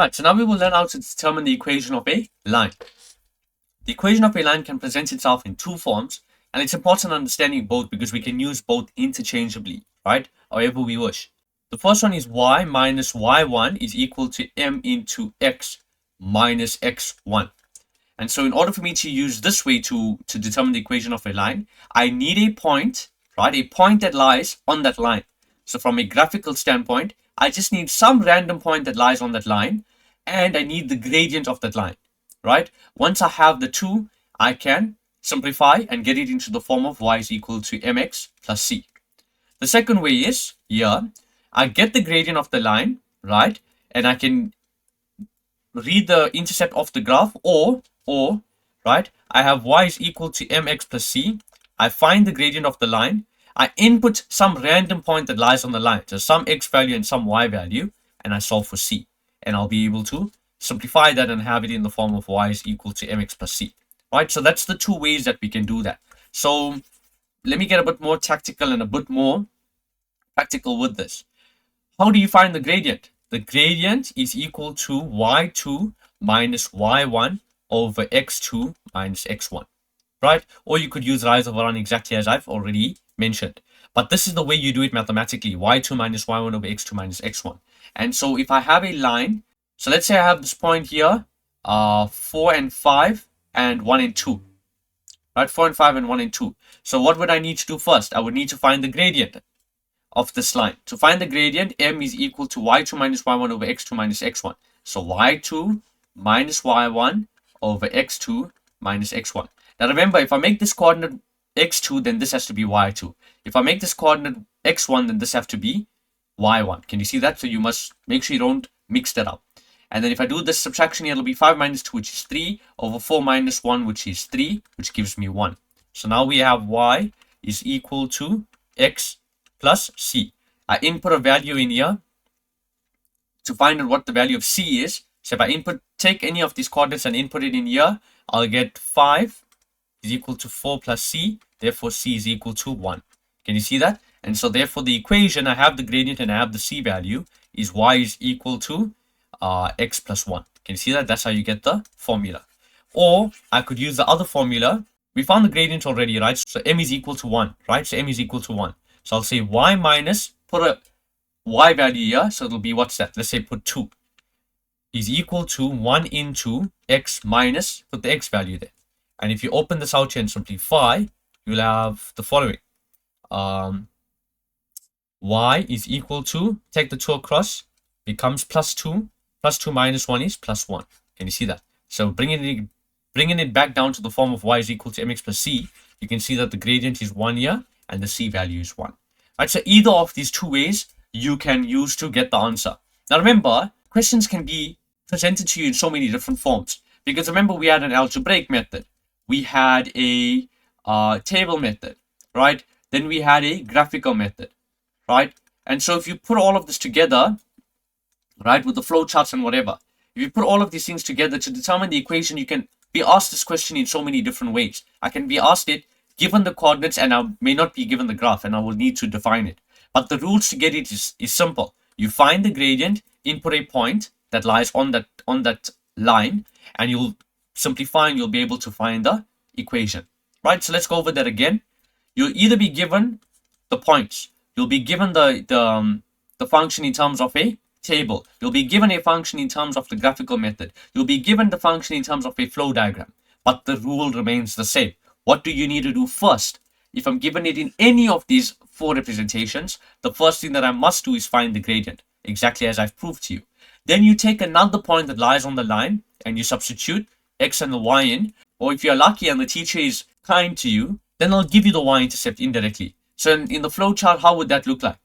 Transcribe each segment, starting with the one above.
Right, so now we will learn how to determine the equation of a line. The equation of a line can present itself in two forms, and it's important understanding both because we can use both interchangeably, right? However we wish. The first one is y minus y1 is equal to m into x minus x1. And so in order for me to use this way to determine the equation of a line, I need a point, right? A point that lies on that line. So from a graphical standpoint, I just need some random point that lies on that line, and I need the gradient of that line, right? Once I have the two, I can simplify and get it into the form of y is equal to mx plus c. The second way is here, I get the gradient of the line, right? And I can read the intercept of the graph, or right, I have y is equal to mx plus c. I find the gradient of the line. I input some random point that lies on the line, so some x value and some y value, and I solve for c. And I'll be able to simplify that and have it in the form of y is equal to mx plus c. Right, so that's the two ways that we can do that. So let me get a bit more tactical and a bit more practical with this. How do you find the gradient? The gradient is equal to y2 minus y1 over x2 minus x1, right? Or you could use rise over run exactly as I've already mentioned. But this is the way you do it mathematically, y2 minus y1 over x2 minus x1. And so if I have a line, so let's say I have this point here, 4 and 5 and 1 and 2, right? 4 and 5 and 1 and 2. So what would I need to do first? I would need to find the gradient of this line. To find the gradient, m is equal to y2 minus y1 over x2 minus x1. So y2 minus y1 over x2 minus x1. Now remember, if I make this coordinate x2, then this has to be y2. If I make this coordinate x1, then this has to be y1. Can you see that? So you must make sure you don't mix that up. And then if I do this subtraction here, it'll be 5 minus 2, which is 3, over 4 minus 1, which is 3, which gives me 1. So now we have y is equal to x plus c. I input a value in here to find out what the value of c is. So if I take any of these coordinates and input it in here, I'll get 5 is equal to 4 plus c. Therefore, c is equal to 1. Can you see that? And so therefore, the equation, I have the gradient and I have the c value, is y is equal to x plus 1. Can you see that? That's how you get the formula. Or I could use the other formula. We found the gradient already, right? So m is equal to 1, right? So m is equal to 1. So I'll say y minus, put a y value here. So it'll be, what's that? Let's say put 2 is equal to 1 into x minus, put the x value there. And if you open this out here and simplify, you'll have the following. Y is equal to, take the 2 across, becomes plus 2. Plus 2 minus 1 is plus 1. Can you see that? So bringing it back down to the form of y is equal to mx plus c, you can see that the gradient is 1 here and the c value is 1. Right, so either of these two ways you can use to get the answer. Now remember, questions can be presented to you in so many different forms. Because remember, we had an algebraic method. We had a table method, right? Then we had a graphical method, right? And so if you put all of this together, right, with the flowcharts and whatever, if you put all of these things together to determine the equation, you can be asked this question in so many different ways. I can be asked it given the coordinates, and I may not be given the graph, and I will need to define it. But the rules to get it is simple. You find the gradient, input a point that lies on that line, and you'll simplify and you'll be able to find the equation. Right? So let's go over that again. You'll either be given the points, you'll be given the function in terms of a table, you'll be given a function in terms of the graphical method, you'll be given the function in terms of a flow diagram, but the rule remains the same. What do you need to do first? If I'm given it in any of these 4 representations, the first thing that I must do is find the gradient, exactly as I've proved to you. Then you take another point that lies on the line and you substitute x and the y in, or if you're lucky and the teacher is kind to you, then I'll give you the y-intercept indirectly. So in the flow chart, how would that look like?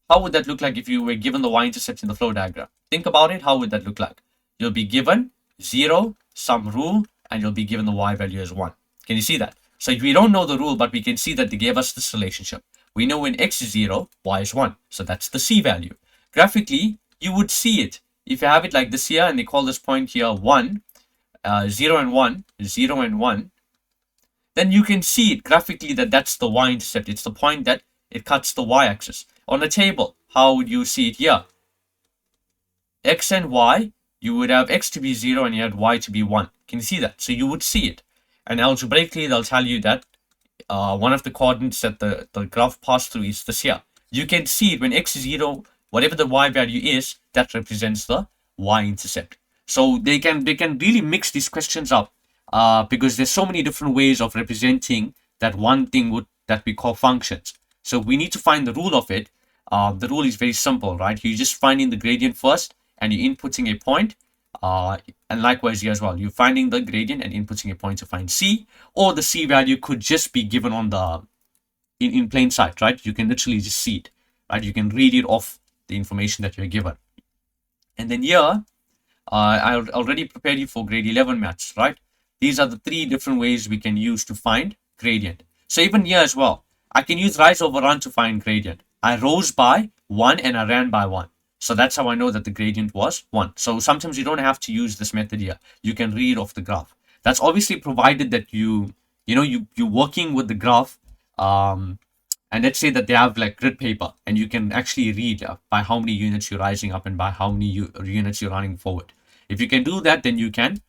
How would that look like if you were given the y-intercept in the flow diagram? Think about it. How would that look like? You'll be given 0, some rule, and you'll be given the y value as 1. Can you see that? So we don't know the rule, but we can see that they gave us this relationship. We know when x is 0, y is 1. So that's the c value. Graphically, you would see it. If you have it like this here, and they call this point here 1, 0 and 1, 0 and 1, then you can see it graphically that that's the y-intercept. It's the point that it cuts the y-axis. On the table, how would you see it here? X and y you would have x to be 0 and you had y to be 1. Can you see that? So you would see it. And algebraically, they'll tell you that one of the coordinates that the graph passed through is this here. You can see it when x is 0, whatever the y value is, that represents the y-intercept. So they can really mix these questions up because there's so many different ways of representing that one thing that we call functions. So we need to find the rule of it. The rule is very simple, right? You're just finding the gradient first and you're inputting a point. And likewise here as well, you're finding the gradient and inputting a point to find c, or the c value could just be given on the in plain sight, right? You can literally just see it, right? You can read it off the information that you're given. And then here, I already prepared you for grade 11 maths, right? These are the 3 different ways we can use to find gradient. So even here as well, I can use rise over run to find gradient. I rose by 1 and I ran by 1. So that's how I know that the gradient was 1. So sometimes you don't have to use this method here. You can read off the graph. That's obviously provided that you're working with the graph. And let's say that they have like grid paper and you can actually read by how many units you're rising up and by how many units you're running forward. If you can do that, then you can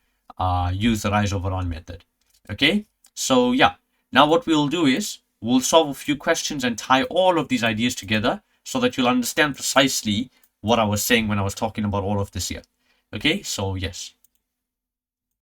use the rise over run method. Okay, so yeah, now what we'll do is we'll solve a few questions and tie all of these ideas together so that you'll understand precisely what I was saying when I was talking about all of this here. Okay, so yes.